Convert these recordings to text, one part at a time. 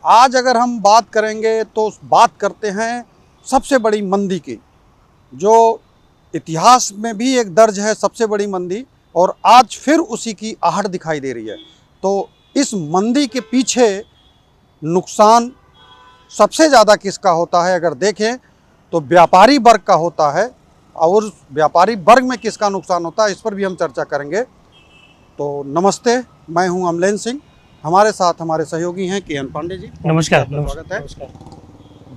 आज अगर हम बात करेंगे तो बात करते हैं सबसे बड़ी मंदी की, जो इतिहास में भी एक दर्ज है सबसे बड़ी मंदी, और आज फिर उसी की आहट दिखाई दे रही है। तो इस मंदी के पीछे नुकसान सबसे ज़्यादा किसका होता है अगर देखें तो व्यापारी वर्ग का होता है, और व्यापारी वर्ग में किसका नुकसान होता है इस पर भी हम चर्चा करेंगे। तो नमस्ते, मैं हूं अमलेन सिंह, हमारे साथ हमारे सहयोगी हैं के एन पांडे जी। नमस्कार। स्वागत है।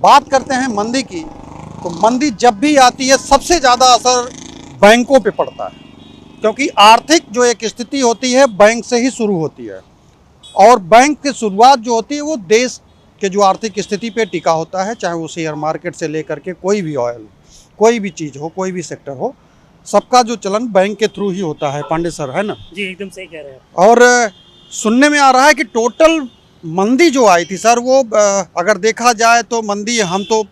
बात करते हैं मंदी की, तो मंदी जब भी आती है सबसे ज़्यादा असर बैंकों पे पड़ता है, क्योंकि आर्थिक जो एक स्थिति होती है बैंक से ही शुरू होती है, और बैंक की शुरुआत जो होती है वो देश के जो आर्थिक स्थिति पे टिका होता है, चाहे वो शेयर मार्केट से लेकर के कोई भी ऑयल, कोई भी चीज़ हो, कोई भी सेक्टर हो, सबका जो चलन बैंक के थ्रू ही होता है। पांडे सर, है ना जी, एकदम सही कह रहे हैं। और सुनने में आ रहा है कि टोटल मंदी जो आई थी सर, वो अगर देखा जाए तो मंदी, हम तो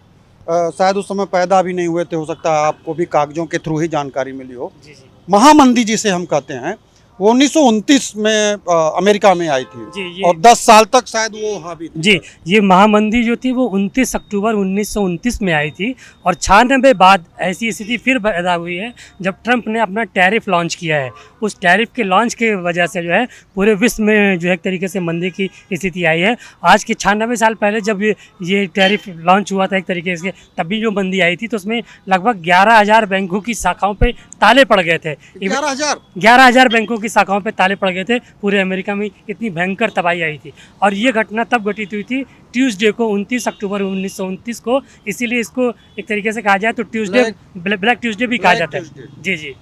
शायद उस समय पैदा भी नहीं हुए थे, हो सकता है आपको भी कागजों के थ्रू ही जानकारी मिली हो। जी जी महामंदी जिसे हम कहते हैं वो 1929 में अमेरिका में आई थी जी, और 10 साल तक शायद वो हावी थी। जी, ये महामंदी जो थी वो 29 अक्टूबर 1929 में आई थी, और 96 बाद ऐसी स्थिति फिर पैदा हुई है जब ट्रंप ने अपना टैरिफ लॉन्च किया है। उस टैरिफ के लॉन्च की वजह से जो है पूरे विश्व में जो है एक तरीके से मंदी की स्थिति आई है। आज के 96 साल पहले जब ये टैरिफ लॉन्च हुआ था एक तरीके से, तब भी जो मंदी आई थी तो उसमें लगभग 11,000 बैंकों की शाखाओं पे ताले पड़ गए थे। 11,000 बैंकों की शाखाओं पे ताले पड़ गए थे। पूरे अमेरिका में इतनी भयंकर तबाही आई थी, और ये घटना तब घटित हुई थी ट्यूसडे को, 29 अक्टूबर 1929 को। इसीलिए इसको एक तरीके से कहा जाए तो ट्यूसडे, ब्लैक ट्यूसडे भी कहा जाता है। जी जी।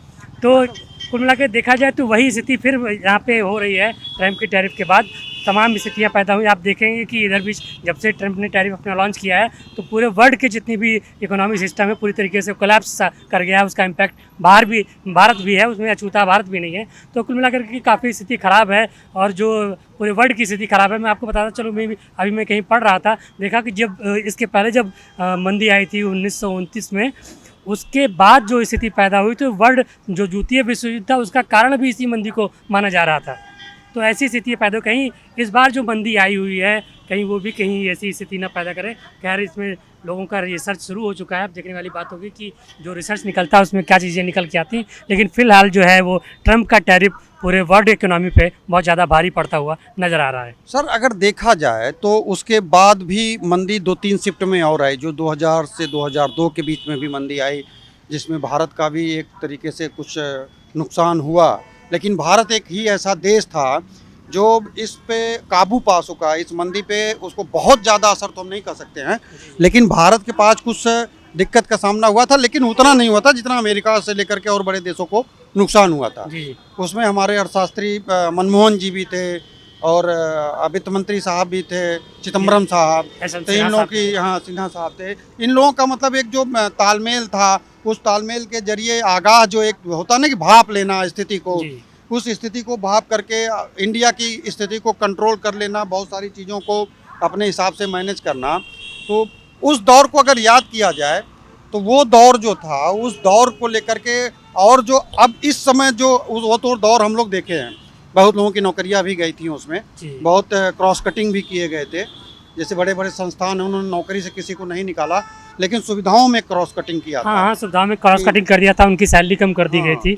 तो कुल मिला के देखा जाए तो वही स्थिति फिर यहाँ पे हो रही है। ट्रंप के टैरिफ के बाद तमाम स्थितियाँ पैदा हुई। आप देखेंगे कि इधर भी जब से ट्रंप ने टैरिफ अपना लॉन्च किया है तो पूरे वर्ल्ड के जितनी भी इकोनॉमिक सिस्टम है पूरी तरीके से कोलैप्स कर गया है। उसका इम्पैक्ट बाहर भी, भारत भी है उसमें, अछूता भारत भी नहीं है। तो कुल मिलाकर के काफ़ी स्थिति ख़राब है, और जो पूरे वर्ल्ड की स्थिति ख़राब है। मैं आपको बताता चलूँ, मैं कहीं पढ़ रहा था, देखा कि जब इसके पहले जब मंदी आई थी 1929 में, उसके बाद जो स्थिति पैदा हुई तो वर्ल्ड जो द्वितीय विश्व युद्ध था उसका कारण भी इसी मंदी को माना जा रहा था। तो ऐसी स्थिति पैदा, कहीं इस बार जो मंदी आई हुई है कहीं वो भी कहीं ऐसी स्थिति ना पैदा करे। खैर, इसमें लोगों का रिसर्च शुरू हो चुका है। अब देखने वाली बात होगी कि जो रिसर्च निकलता है उसमें क्या चीज़ें निकल के आती हैं। लेकिन फ़िलहाल जो है वो ट्रंप का टैरिफ पूरे वर्ल्ड इकोनॉमी पे बहुत ज़्यादा भारी पड़ता हुआ नज़र आ रहा है। सर, अगर देखा जाए तो उसके बाद भी मंदी 2-3 शिफ्ट में और आई, जो 2000 से 2002 के बीच में भी मंदी आई, जिसमें भारत का भी एक तरीके से कुछ नुकसान हुआ। लेकिन भारत एक ही ऐसा देश था जो इस पे काबू पा सका, इस मंदी पे। उसको बहुत ज़्यादा असर तो हम नहीं कर सकते हैं, लेकिन भारत के पास कुछ दिक्कत का सामना हुआ था, लेकिन उतना नहीं हुआ था जितना अमेरिका से लेकर के और बड़े देशों को नुकसान हुआ था। उसमें हमारे अर्थशास्त्री मनमोहन जी भी थे, और वित्त मंत्री साहब भी थे, चिदम्बरम साहब, तो इन लोगों की, हाँ, सिन्हा साहब थे। इन लोगों का मतलब एक जो तालमेल था, उस तालमेल के जरिए आगाह जो एक होता ना कि भाप लेना स्थिति को, उस स्थिति को भाप करके इंडिया की स्थिति को कंट्रोल कर लेना, बहुत सारी चीज़ों को अपने हिसाब से मैनेज करना। तो उस दौर को अगर याद किया जाए तो वो दौर जो था, उस दौर को लेकर के, और जो अब इस समय जो वो तो दौर हम लोग देखे हैं, बहुत लोगों की नौकरियां भी गई थी उसमें, बहुत क्रॉस कटिंग भी किए गए थे। जैसे बड़े बड़े संस्थान हैं, उन्होंने नौकरी से किसी को नहीं निकाला, लेकिन सुविधाओं में क्रॉस कटिंग किया था। हाँ, सुविधाओं में क्रॉस कटिंग कर दिया था, उनकी सैलरी कम कर दी गई थी।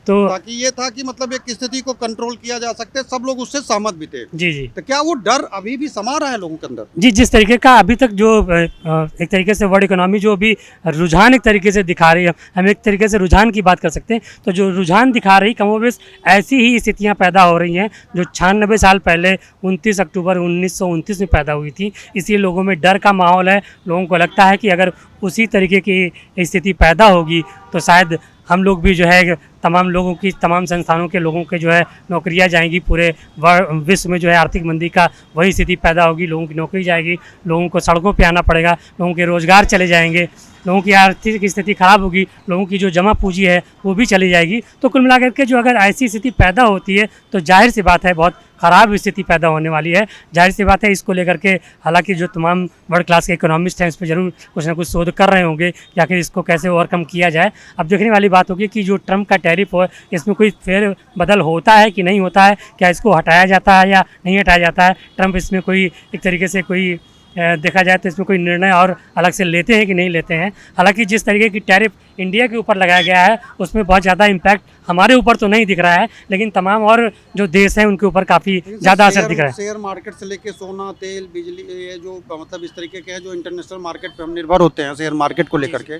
तो ताकि ये था कि मतलब एक स्थिति को कंट्रोल किया जा सकते, सब लोग उससे सहमत भी थे। जी जी। तो क्या वो डर अभी भी समा रहा है लोगों के अंदर? जी, जिस तरीके का अभी तक जो एक तरीके से वर्ल्ड इकोनॉमी जो अभी रुझान एक तरीके से दिखा रही है, हम एक तरीके से रुझान की बात कर सकते हैं, तो जो रुझान दिखा रही कमोबेश ऐसी ही स्थितियां पैदा हो रही हैं जो 96 साल पहले 29 अक्टूबर 1929 में पैदा हुई थी। इसलिए लोगों में डर का माहौल है। लोगों को लगता है कि अगर उसी तरीके की स्थिति पैदा होगी तो शायद हम लोग भी जो है, तमाम लोगों की, तमाम संस्थानों के लोगों के जो है नौकरियां जाएंगी। पूरे विश्व में जो है आर्थिक मंदी का वही स्थिति पैदा होगी, लोगों की नौकरी जाएगी, लोगों को सड़कों पे आना पड़ेगा, लोगों के रोज़गार चले जाएंगे, लोगों की आर्थिक स्थिति ख़राब होगी, लोगों की जो जमा पूंजी है वो भी चली जाएगी। तो कुल मिलाकर के जो अगर ऐसी स्थिति पैदा होती है तो जाहिर सी बात है बहुत ख़राब स्थिति पैदा होने वाली है। जाहिर सी बात है इसको लेकर के हालांकि जो तमाम वर्ल्ड क्लास के इकोनॉमिस्ट हैं इस पर ज़रूर कुछ ना कुछ शोध कर रहे होंगे कि आखिर इसको कैसे ओवरकम किया जाए। अब देखने वाली बात होगी कि जो ट्रंप का टैरिफ हो, इसमें कोई फेर बदल होता है कि नहीं होता है, क्या इसको हटाया जाता है या नहीं हटाया जाता है, ट्रंप इसमें कोई एक तरीके से कोई देखा जाए तो इसमें कोई निर्णय और अलग से लेते हैं कि नहीं लेते हैं। हालांकि जिस तरीके की टैरिफ इंडिया के ऊपर लगाया गया है उसमें बहुत ज़्यादा इम्पैक्ट हमारे ऊपर तो नहीं दिख रहा है, लेकिन तमाम और जो देश हैं उनके ऊपर काफ़ी ज़्यादा असर दिख रहा है। शेयर मार्केट से लेके सोना, तेल, बिजली, ये जो मतलब इस तरीके के हैं जो इंटरनेशनल मार्केट पे हम निर्भर होते हैं शेयर मार्केट को लेकर के,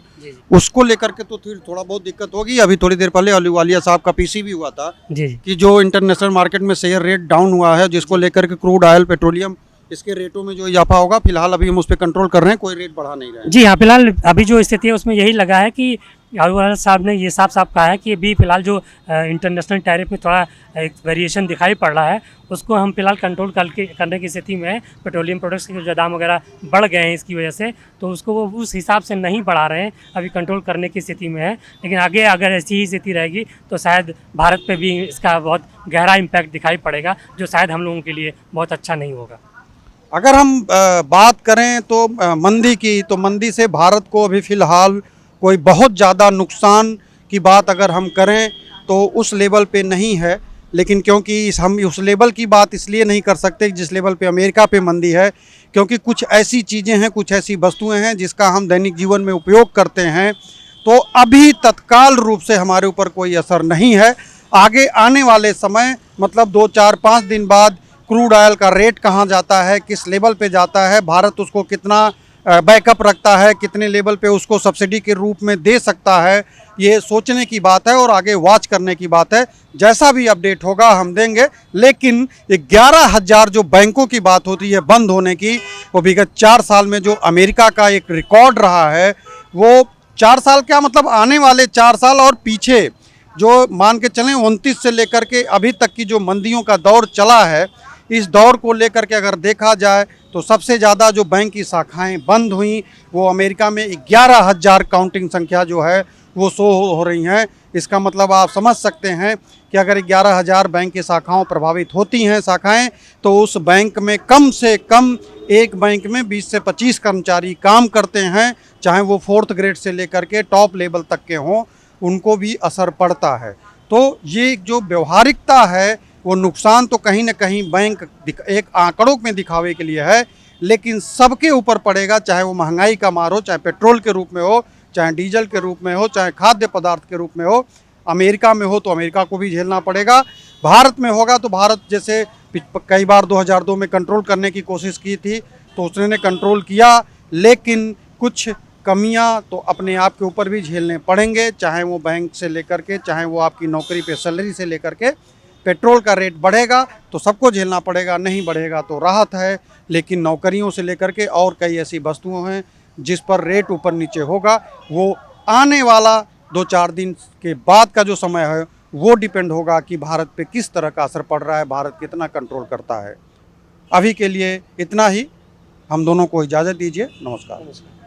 उसको लेकर के तो फिर थोड़ा बहुत दिक्कत होगी। अभी थोड़ी देर पहले अहलूवालिया साहब का पीसी भी हुआ था जी कि जो इंटरनेशनल मार्केट में शेयर रेट डाउन हुआ है, जिसको लेकर के क्रूड ऑयल, पेट्रोलियम, इसके रेटों में जो इजाफा होगा, फिलहाल अभी हम उस पर कंट्रोल कर रहे हैं, कोई रेट बढ़ा नहीं रहे हैं। जी हाँ, फिलहाल अभी जो स्थिति है उसमें यही लगा है कि अहलूवालिया साहब ने ये साफ साफ कहा है कि अभी फिलहाल जो इंटरनेशनल टैरिफ में थोड़ा एक वेरिएशन दिखाई पड़ रहा है उसको हम फिलहाल कंट्रोल करने की स्थिति में है। पेट्रोलियम प्रोडक्ट्स के जो दाम वगैरह बढ़ गए हैं इसकी वजह से, तो उसको वो उस हिसाब से नहीं बढ़ा रहे हैं, अभी कंट्रोल करने की स्थिति में है। लेकिन आगे अगर ऐसी ही स्थिति रहेगी तो शायद भारत पे भी इसका बहुत गहरा इम्पैक्ट दिखाई पड़ेगा, जो शायद हम लोगों के लिए बहुत अच्छा नहीं होगा। अगर हम बात करें तो मंदी की, तो मंदी से भारत को अभी फ़िलहाल कोई बहुत ज़्यादा नुकसान की बात अगर हम करें तो उस लेवल पे नहीं है। लेकिन क्योंकि हम उस लेवल की बात इसलिए नहीं कर सकते जिस लेवल पे अमेरिका पे मंदी है, क्योंकि कुछ ऐसी चीज़ें हैं, कुछ ऐसी वस्तुएं हैं जिसका हम दैनिक जीवन में उपयोग करते हैं, तो अभी तत्काल रूप से हमारे ऊपर कोई असर नहीं है। आगे आने वाले समय मतलब 2, 4, 5 दिन बाद क्रूड ऑयल का रेट कहाँ जाता है, किस लेवल पे जाता है, भारत उसको कितना बैकअप रखता है, कितने लेवल पे उसको सब्सिडी के रूप में दे सकता है, ये सोचने की बात है और आगे वॉच करने की बात है। जैसा भी अपडेट होगा हम देंगे। लेकिन 11,000 जो बैंकों की बात होती है बंद होने की, वो विगत 4 साल में जो अमेरिका का एक रिकॉर्ड रहा है, वो 4 साल क्या मतलब आने वाले 4 साल और पीछे जो मान के चलें 29 से लेकर के अभी तक की जो मंदियों का दौर चला है, इस दौर को लेकर के अगर देखा जाए तो सबसे ज़्यादा जो बैंक की शाखाएं बंद हुई वो अमेरिका में 11,000 काउंटिंग संख्या जो है वो शो हो रही हैं। इसका मतलब आप समझ सकते हैं कि अगर 11,000 बैंक की शाखाओं प्रभावित होती हैं शाखाएं, तो उस बैंक में कम से कम एक बैंक में 20 से 25 कर्मचारी काम करते हैं, चाहे वो 4th ग्रेड से लेकर के टॉप लेवल तक के हों, उनको भी असर पड़ता है। तो ये जो व्यवहारिकता है वो नुकसान तो कहीं ना कहीं बैंक एक आंकड़ों में दिखावे के लिए है, लेकिन सबके ऊपर पड़ेगा, चाहे वो महंगाई का मार हो, चाहे पेट्रोल के रूप में हो, चाहे डीजल के रूप में हो, चाहे खाद्य पदार्थ के रूप में हो। अमेरिका में हो तो अमेरिका को भी झेलना पड़ेगा, भारत में होगा तो भारत जैसे कई बार 2002 में कंट्रोल करने की कोशिश की थी तो उसने कंट्रोल किया, लेकिन कुछ कमियां तो अपने आप के ऊपर भी झेलने पड़ेंगे, चाहे वो बैंक से लेकर के, चाहे वो आपकी नौकरी पे सैलरी से लेकर के। पेट्रोल का रेट बढ़ेगा तो सबको झेलना पड़ेगा, नहीं बढ़ेगा तो राहत है। लेकिन नौकरियों से लेकर के और कई ऐसी वस्तुएं हैं जिस पर रेट ऊपर नीचे होगा, वो आने वाला 2-4 दिन के बाद का जो समय है वो डिपेंड होगा कि भारत पे किस तरह का असर पड़ रहा है, भारत कितना कंट्रोल करता है। अभी के लिए इतना ही, हम दोनों को इजाज़त दीजिए। नमस्कार।